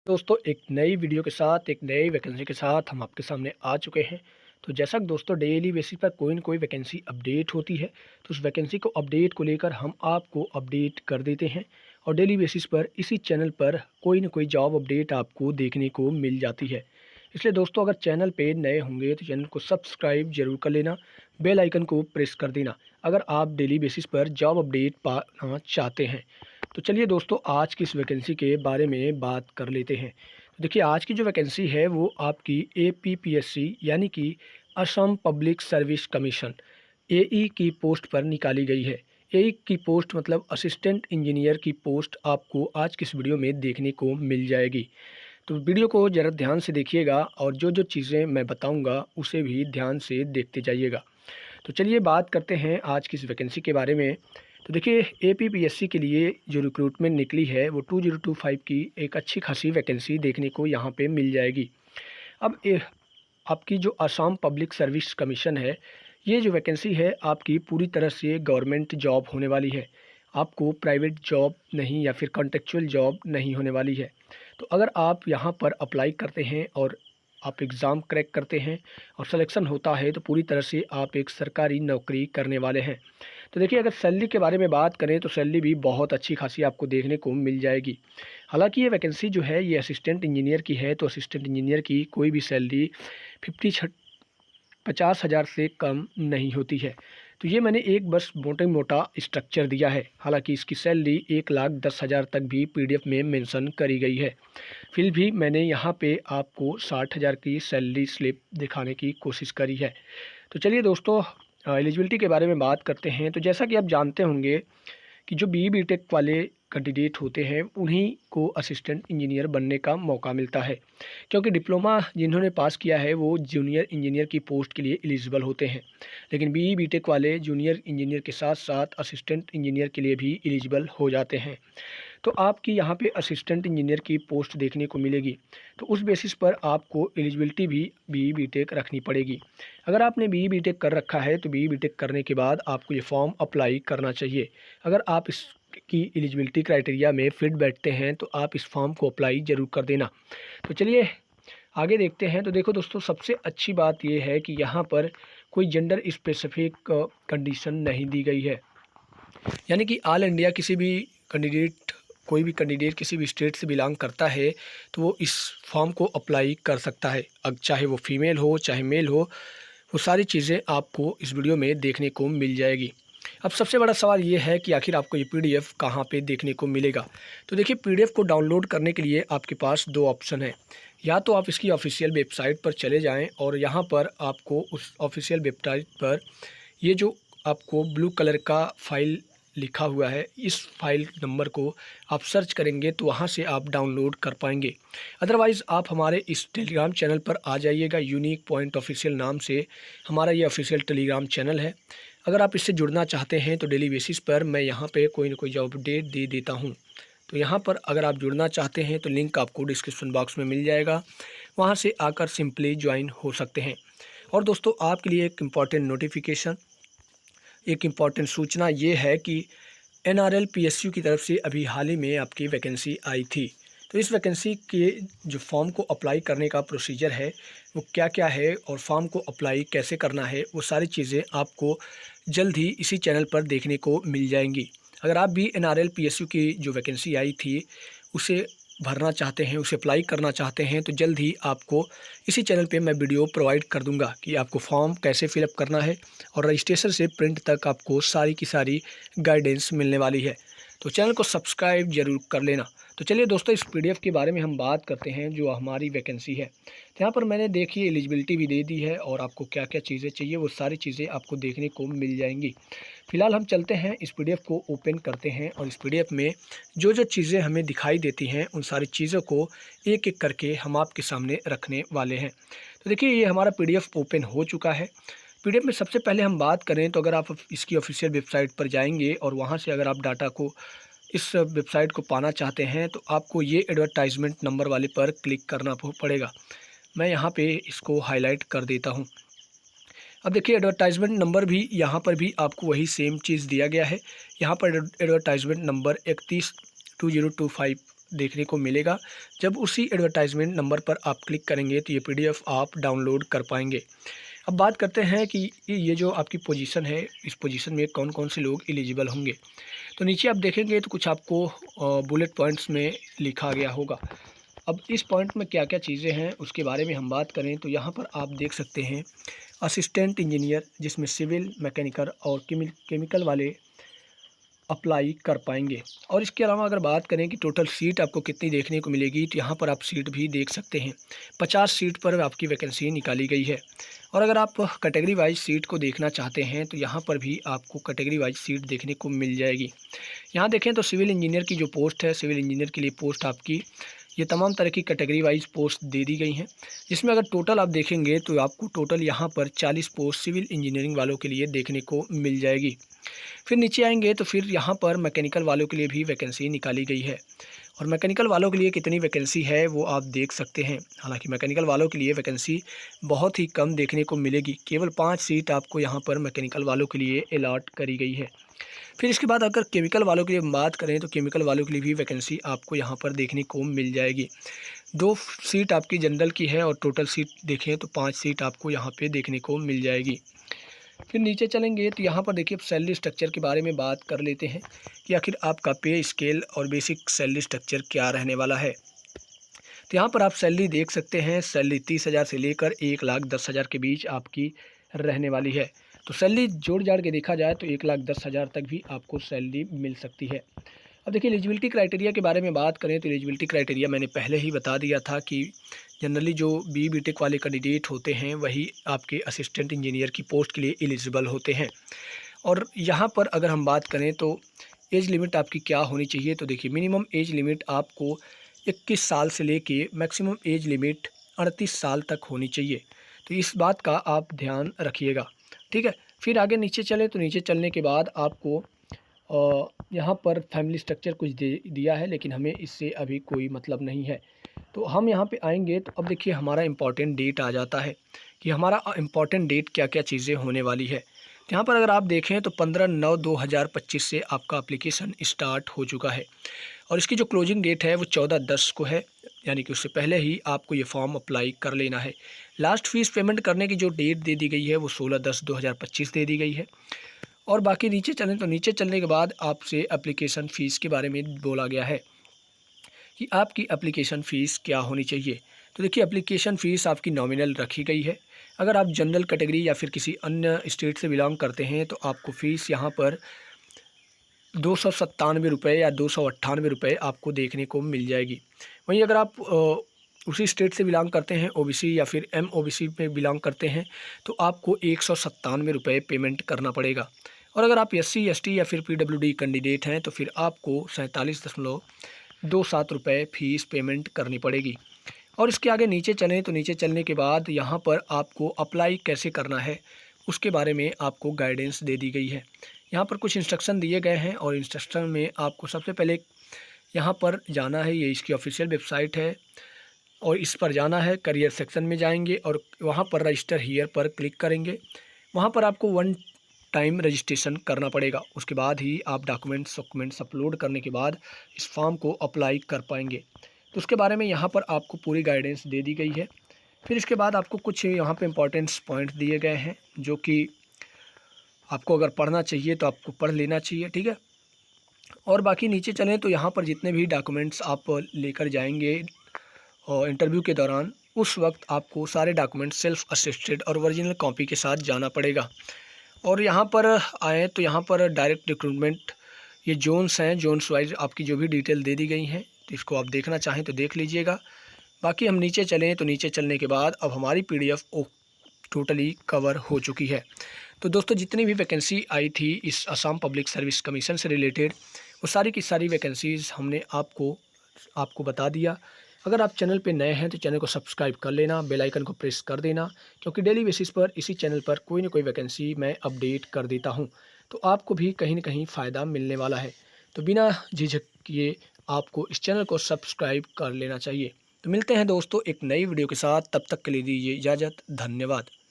दोस्तों एक नई वीडियो के साथ एक नई वैकेंसी के साथ हम आपके सामने आ चुके हैं। तो जैसा कि दोस्तों डेली बेसिस पर कोई न कोई वैकेंसी अपडेट होती है, तो उस वैकेंसी को अपडेट को लेकर हम आपको अपडेट कर देते हैं और डेली बेसिस पर इसी चैनल पर कोई न कोई जॉब अपडेट आपको देखने को मिल जाती है। इसलिए दोस्तों अगर चैनल पे नए होंगे तो चैनल को सब्सक्राइब जरूर कर लेना, बेल आइकन को प्रेस कर देना अगर आप डेली बेसिस पर जॉब अपडेट पाना चाहते हैं। तो चलिए दोस्तों आज की इस वैकेंसी के बारे में बात कर लेते हैं। तो देखिए आज की जो वैकेंसी है वो आपकी APPSC यानी कि Assam public service commission AE की पोस्ट पर निकाली गई है। AE की पोस्ट मतलब असिस्टेंट इंजीनियर की पोस्ट आपको आज की इस वीडियो में देखने को मिल जाएगी। तो वीडियो को ज़रा ध्यान से देखिएगा और जो जो चीज़ें मैं बताऊंगा उसे भी ध्यान से देखते जाइएगा। तो चलिए बात करते हैं आज की इस वैकेंसी के बारे में। तो देखिए APPSC के लिए जो रिक्रूटमेंट निकली है वो 2025 की एक अच्छी खासी वैकेंसी देखने को यहाँ पे मिल जाएगी। अब आपकी जो असम पब्लिक सर्विस कमीशन है, ये जो वैकेंसी है आपकी पूरी तरह से गवर्नमेंट जॉब होने वाली है। आपको प्राइवेट जॉब नहीं या फिर कॉन्ट्रेक्चुअल जॉब नहीं होने वाली है। तो अगर आप यहाँ पर अप्लाई करते हैं और आप एग्ज़ाम क्रैक करते हैं और सिलेक्शन होता है तो पूरी तरह से आप एक सरकारी नौकरी करने वाले हैं। तो देखिए अगर सैलरी के बारे में बात करें तो सैलरी भी बहुत अच्छी खासी आपको देखने को मिल जाएगी। हालांकि ये वैकेंसी जो है ये असिस्टेंट इंजीनियर की है, तो असिस्टेंट इंजीनियर की कोई भी सैलरी 50,000 से कम नहीं होती है। तो ये मैंने एक बस मोटा मोटा स्ट्रक्चर दिया है। हालांकि इसकी सैलरी 1,10,000 तक भी PDF में मेंशन करी गई है। फिर भी मैंने यहाँ पे आपको 60,000 की सैलरी स्लिप दिखाने की कोशिश करी है। तो चलिए दोस्तों एलिजिबिलिटी के बारे में बात करते हैं। तो जैसा कि आप जानते होंगे कि जो BE BTech वाले कैंडिडेट होते हैं उन्हीं को असिस्टेंट इंजीनियर बनने का मौका मिलता है, क्योंकि डिप्लोमा जिन्होंने पास किया है वो जूनियर इंजीनियर की पोस्ट के लिए एलिजिबल होते हैं। लेकिन BE BTech वाले जूनियर इंजीनियर के साथ साथ असिस्टेंट इंजीनियर के लिए भी एलिजिबल हो जाते हैं। तो आपकी यहाँ पे असिस्टेंट इंजीनियर की पोस्ट देखने को मिलेगी। तो उस बेसिस पर आपको एलिजिबिलिटी भी BE BTech रखनी पड़ेगी। अगर आपने BE BTech कर रखा है तो BE BTech करने के बाद आपको ये फॉर्म अप्लाई करना चाहिए। अगर आप इसकी एलिजिबिलिटी क्राइटेरिया में फिट बैठते हैं तो आप इस फॉर्म को अप्लाई ज़रूर कर देना। तो चलिए आगे देखते हैं। तो देखो दोस्तों सबसे अच्छी बात यह है कि यहाँ पर कोई जेंडर स्पेसिफिक कंडीशन नहीं दी गई है, यानी कि ऑल इंडिया किसी भी कैंडिडेट कोई भी कैंडिडेट किसी भी स्टेट से बिलोंग करता है तो वो इस फॉर्म को अप्लाई कर सकता है। अब चाहे वो फीमेल हो चाहे मेल हो, वो सारी चीज़ें आपको इस वीडियो में देखने को मिल जाएगी। अब सबसे बड़ा सवाल ये है कि आखिर आपको ये PDF कहाँ पे देखने को मिलेगा। तो देखिए PDF को डाउनलोड करने के लिए आपके पास दो ऑप्शन है। या तो आप इसकी ऑफिशियल वेबसाइट पर चले जाएं और यहाँ पर आपको उस ऑफिशियल वेबसाइट पर ये जो आपको ब्लू कलर का फाइल लिखा हुआ है, इस फाइल नंबर को आप सर्च करेंगे तो वहाँ से आप डाउनलोड कर पाएंगे। अदरवाइज़ आप हमारे इस टेलीग्राम चैनल पर आ जाइएगा। यूनिक पॉइंट ऑफिशियल नाम से हमारा ये ऑफिशियल टेलीग्राम चैनल है। अगर आप इससे जुड़ना चाहते हैं तो डेली बेसिस पर मैं यहाँ पे कोई ना कोई जॉब अपडेट दे देता हूँ। तो यहाँ पर अगर आप जुड़ना चाहते हैं तो लिंक आपको डिस्क्रिप्शन बॉक्स में मिल जाएगा, वहाँ से आकर सिंपली ज्वाइन हो सकते हैं। और दोस्तों आपके लिए एक इम्पॉर्टेंट नोटिफिकेशन, एक इम्पॉर्टेंट सूचना ये है कि NRL PSU की तरफ से अभी हाल ही में आपकी वैकेंसी आई थी। तो इस वैकेंसी के जो फॉर्म को अप्लाई करने का प्रोसीजर है वो क्या क्या है और फॉर्म को अप्लाई कैसे करना है, वो सारी चीज़ें आपको जल्द ही इसी चैनल पर देखने को मिल जाएंगी। अगर आप भी NRL PSU की जो वैकेंसी आई थी उसे भरना चाहते हैं, उसे अप्लाई करना चाहते हैं, तो जल्द ही आपको इसी चैनल पे मैं वीडियो प्रोवाइड कर दूंगा कि आपको फॉर्म कैसे फिलअप करना है और रजिस्ट्रेशन से प्रिंट तक आपको सारी की सारी गाइडेंस मिलने वाली है। तो चैनल को सब्सक्राइब जरूर कर लेना। तो चलिए दोस्तों इस PDF के बारे में हम बात करते हैं जो हमारी वैकेंसी है। तो यहाँ पर मैंने देखिए एलिजिबिलिटी भी दे दी है और आपको क्या क्या चीज़ें चाहिए वो सारी चीज़ें आपको देखने को मिल जाएंगी। फिलहाल हम चलते हैं इस PDF को ओपन करते हैं और इस PDF में जो जो चीज़ें हमें दिखाई देती हैं उन सारी चीज़ों को एक एक करके हम आपके सामने रखने वाले हैं। तो देखिए ये हमारा PDF ओपन हो चुका है। PDF में सबसे पहले हम बात करें तो अगर आप इसकी ऑफिशियल वेबसाइट पर जाएंगे और वहां से अगर आप डाटा को इस वेबसाइट को पाना चाहते हैं तो आपको ये एडवर्टाइजमेंट नंबर वाले पर क्लिक करना पड़ेगा। मैं यहाँ पे इसको हाईलाइट कर देता हूँ। अब देखिए एडवर्टाइजमेंट नंबर भी यहाँ पर भी आपको वही सेम चीज़ दिया गया है। यहाँ पर एडवर्टाइजमेंट नंबर 312025 देखने को मिलेगा। जब उसी एडवर्टाइजमेंट नंबर पर आप क्लिक करेंगे तो ये PDF आप डाउनलोड कर पाएंगे। अब बात करते हैं कि ये जो आपकी पोजीशन है, इस पोजीशन में कौन कौन से लोग एलिजिबल होंगे। तो नीचे आप देखेंगे तो कुछ आपको बुलेट पॉइंट्स में लिखा गया होगा। अब इस पॉइंट में क्या क्या चीज़ें हैं उसके बारे में हम बात करें तो यहाँ पर आप देख सकते हैं असिस्टेंट इंजीनियर, जिसमें सिविल, मैकेनिकल और केमिकल वाले अप्लाई कर पाएंगे। और इसके अलावा अगर बात करें कि टोटल सीट आपको कितनी देखने को मिलेगी तो यहाँ पर आप सीट भी देख सकते हैं। 50 सीट पर आपकी वैकेंसी निकाली गई है। और अगर आप कैटेगरी वाइज सीट को देखना चाहते हैं तो यहाँ पर भी आपको कैटेगरी वाइज सीट देखने को मिल जाएगी। यहाँ देखें तो सिविल इंजीनियर की जो पोस्ट है, सिविल इंजीनियर के लिए पोस्ट आपकी ये तमाम तरह की कैटेगरी वाइज पोस्ट दे दी गई हैं, जिसमें अगर टोटल आप देखेंगे तो आपको टोटल यहाँ पर 40 पोस्ट सिविल इंजीनियरिंग वालों के लिए देखने को मिल जाएगी। फिर नीचे आएंगे तो फिर यहाँ पर मैकेनिकल वालों के लिए भी वैकेंसी निकाली गई है। और मैकेनिकल वालों के लिए कितनी वैकेंसी है वो आप देख सकते हैं। हालांकि मैकेनिकल वालों के लिए वैकेंसी बहुत ही कम देखने को मिलेगी, केवल 5 सीट आपको यहाँ पर मैकेनिकल वालों के लिए अलॉट करी गई है। फिर इसके बाद अगर केमिकल वालों के लिए बात करें तो केमिकल वालों के लिए भी वैकेंसी आपको यहाँ पर देखने को मिल जाएगी। 2 सीट आपकी जनरल की है और टोटल सीट देखें तो 5 सीट आपको यहाँ पे देखने को मिल जाएगी। फिर नीचे चलेंगे तो यहाँ पर देखिए सैलरी स्ट्रक्चर के बारे में बात कर लेते हैं कि आखिर आपका पे स्केल और बेसिक सैलरी स्ट्रक्चर क्या रहने वाला है। तो यहाँ पर आप सैलरी देख सकते हैं, सैलरी 30,000 से लेकर 1,10,000 के बीच आपकी रहने वाली है। तो सैलरी जोड़ जाड़ के देखा जाए तो 1,10,000 तक भी आपको सैलरी मिल सकती है। अब देखिए एलिजिबिलिटी क्राइटेरिया के बारे में बात करें तो एलिजिबिलिटी क्राइटेरिया मैंने पहले ही बता दिया था कि जनरली जो BTech वाले कैंडिडेट होते हैं वही आपके असिस्टेंट इंजीनियर की पोस्ट के लिए एलिजिबल होते हैं। और यहाँ पर अगर हम बात करें तो एज लिमिट आपकी क्या होनी चाहिए, तो देखिए मिनिमम एज लिमिट आपको 21 साल से लेके मैक्सिमम एज लिमिट 38 साल तक होनी चाहिए। तो इस बात का आप ध्यान रखिएगा, ठीक है। फिर आगे नीचे चले तो नीचे चलने के बाद आपको यहाँ पर फैमिली स्ट्रक्चर कुछ दिया है, लेकिन हमें इससे अभी कोई मतलब नहीं है। तो हम यहाँ पे आएंगे तो अब देखिए हमारा इम्पॉर्टेंट डेट आ जाता है कि हमारा इम्पॉर्टेंट डेट क्या क्या चीज़ें होने वाली है। तो यहाँ पर अगर आप देखें तो 15/9/2025 से आपका एप्लीकेशन स्टार्ट हो चुका है और इसकी जो क्लोजिंग डेट है वो 14/10 को है, यानी कि उससे पहले ही आपको ये फॉर्म अप्लाई कर लेना है। लास्ट फीस पेमेंट करने की जो डेट दे दी गई है वो 16/10/2025 दे दी गई है। और बाकी नीचे चलें तो नीचे चलने के बाद आपसे एप्लीकेशन फ़ीस के बारे में बोला गया है कि आपकी एप्लीकेशन फ़ीस क्या होनी चाहिए। तो देखिए एप्लीकेशन फ़ीस आपकी नॉमिनल रखी गई है। अगर आप जनरल कैटेगरी या फिर किसी अन्य स्टेट से बिलोंग करते हैं तो आपको फ़ीस यहाँ पर 297 रुपये या 298 रुपये आपको देखने को मिल जाएगी। वहीं अगर आप उसी स्टेट से बिलोंग करते हैं OBC या फिर MOBC में बिलोंग करते हैं तो आपको 197 रुपये पेमेंट करना पड़ेगा। और अगर आप SC ST या फिर PWD कैंडिडेट हैं तो फिर आपको 47.27 रुपये फ़ीस पेमेंट करनी पड़ेगी। और इसके आगे नीचे चलें तो नीचे चलने के बाद यहाँ पर आपको अप्लाई कैसे करना है उसके बारे में आपको गाइडेंस दे दी गई है। यहाँ पर कुछ इंस्ट्रक्शन दिए गए हैं और इंस्ट्रक्शन में आपको सबसे पहले यहाँ पर जाना है, ये इसकी ऑफिशियल वेबसाइट है और इस पर जाना है। करियर सेक्शन में जाएंगे और वहाँ पर रजिस्टर हियर पर क्लिक करेंगे। वहाँ पर आपको 1 टाइम रजिस्ट्रेशन करना पड़ेगा। उसके बाद ही आप डॉक्यूमेंट्स अपलोड करने के बाद इस फॉर्म को अप्लाई कर पाएंगे। तो उसके बारे में यहाँ पर आपको पूरी गाइडेंस दे दी गई है। फिर इसके बाद आपको कुछ यहाँ पे इंपॉर्टेंट्स पॉइंट दिए गए हैं जो कि आपको अगर पढ़ना चाहिए तो आपको पढ़ लेना चाहिए, ठीक है। और बाकी नीचे चलें तो यहाँ पर जितने भी डॉक्यूमेंट्स आप लेकर जाएंगे और इंटरव्यू के दौरान उस वक्त आपको सारे डॉक्यूमेंट सेल्फ असिस्टेड और ओरिजिनल कॉपी के साथ जाना पड़ेगा। और यहाँ पर आएँ तो यहाँ पर डायरेक्ट रिक्रूटमेंट ये जोन्स हैं, जोन्स वाइज आपकी जो भी डिटेल दे दी गई हैं तो इसको आप देखना चाहें तो देख लीजिएगा। बाकी हम नीचे चलें तो नीचे चलने के बाद अब हमारी PDF टोटली कवर हो चुकी है। तो दोस्तों जितनी भी वैकेंसी आई थी इस असम पब्लिक सर्विस कमीशन से रिलेटेड वो सारी की सारी वैकेंसीज़ हमने आपको बता दिया। अगर आप चैनल पे नए हैं तो चैनल को सब्सक्राइब कर लेना, बेल आइकन को प्रेस कर देना, क्योंकि डेली बेसिस पर इसी चैनल पर कोई ना कोई वैकेंसी मैं अपडेट कर देता हूं, तो आपको भी कहीं ना कहीं फ़ायदा मिलने वाला है। तो बिना झिझक किए आपको इस चैनल को सब्सक्राइब कर लेना चाहिए। तो मिलते हैं दोस्तों एक नई वीडियो के साथ, तब तक के लिए दीजिए इजाज़त। धन्यवाद।